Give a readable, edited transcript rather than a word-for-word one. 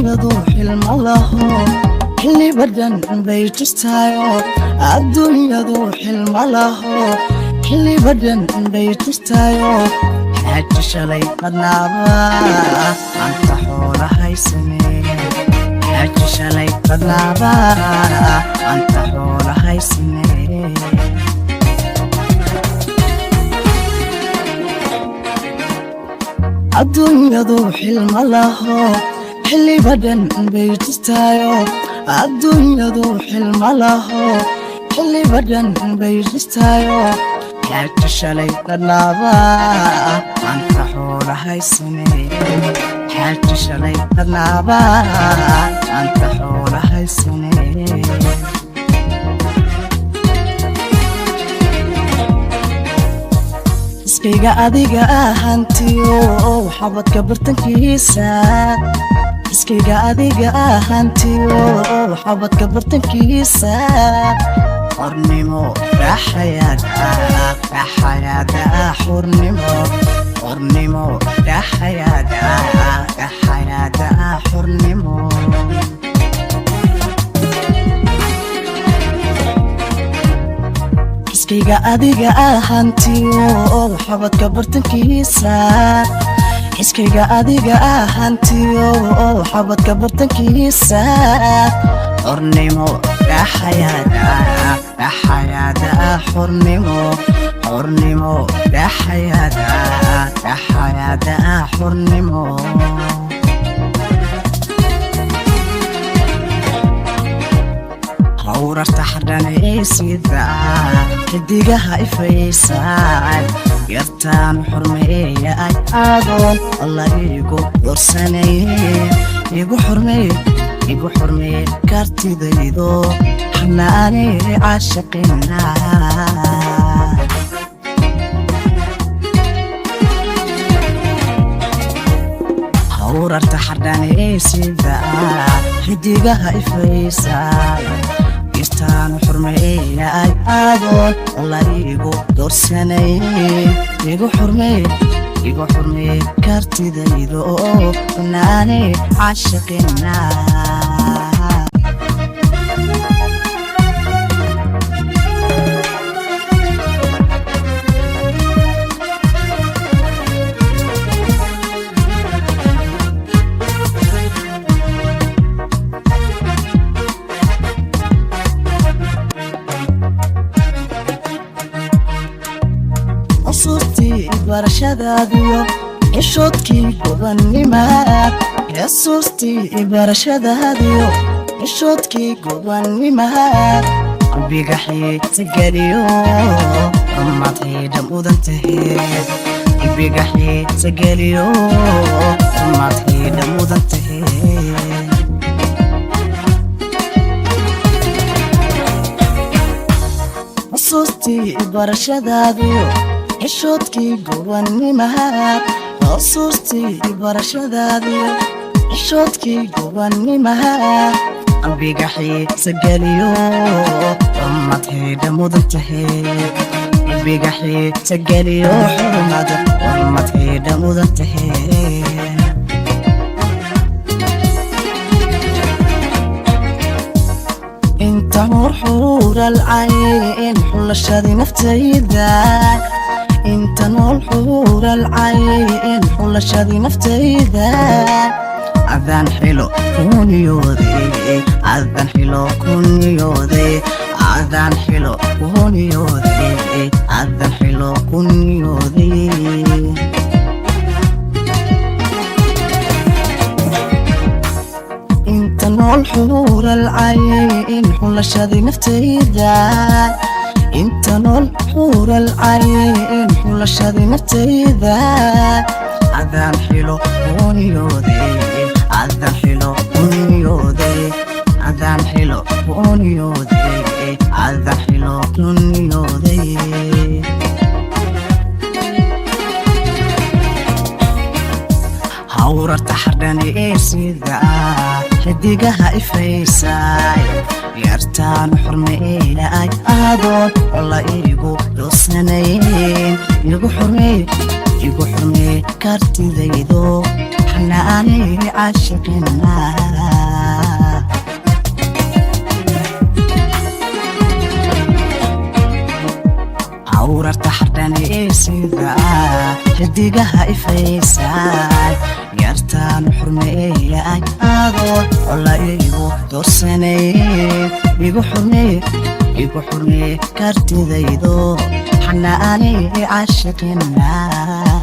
الدنيا ذو حلم الله اللي بدن بيتستايو الدنيا ذو حلم الله اللي بدن بيتستايو حاج شلي قدنابا انت حولها يسمي حاج شلي قدنابا انت حولها يسمي الدنيا ذو حلم الله اللي بدن بيتستايو الدنيا ذو حلم الله اللي بدن بيتستايو حاج شلي قدنابا انت حولها يسمي حاج شلي قدنابا انت حولها يسمي iskayga adiga ahantiyo xabadka bartankiisa iskayga adiga ahantiyo xabadka bartankiisa xornimo dhaxayada xornimo dhaxayada xornimo iskayga adiga ahantiyo xabadka bartankiisa iskayga adiga ahantiyo xabadka bartankiisa xornimo dhaxayada xornimo dhaxayada xornimo hawrarta xardhanaysiida xidigaha ifaysan yartaan xurmeeya ay aadoon alla igu doorsanay igu xurmeey kartidaydo xanaani caashaqina hawrarta xardhanaysiida xidigaha ifaysan yartaan xurmeeya ay aadoon alla igu doorsanay igu xurmeey kartidaydo xanaani caashaqina xusuustii barashadaadiyo xishoodkii gobannimad xusuustii barashadaadiyo xishoodkii gobannimad qalbiga xiita geliyo amaad xiidha mudan taheed qalbiga xiita geliyo amaad xiidha mudan taheed xusuustii barashadaadiyo xishoodkii gobannimad xusuustii barashadaadiyo xishoodkii gobannimad qalbiga xiisa geliyo amaad xiidha mudan taheed qalbiga xiisa geliyo xurmada amaad xiidha mudan taheed انت نور حور العين حلشادي نفتيدا انت نور حور العين حلشادي نفتيدا عذان حلو كون يودي عذان حلو كون يودي عذان حلو كون يودي عذان حلو كون يودي انت نور حور العين حلشادي نفتيدا انت نور حور العين حلشادي نفتيدا عذان حلو كون يودي عذان حلو كون يودي عذان حلو كون يودي عذان حلو كون يودي hawrarta xardhanaysiida xidigaha ifaysan yartaan xurmeeya ay aadoon alla igu doorsanay igu xurmeey kartidaydo حناني عاشقنا عورت حرداني سيدا حديقها إفيساي يرتان حرمي أجادو والله إيقو دورساني إيقو حرمي كارتي ذيدو حناني عاشقنا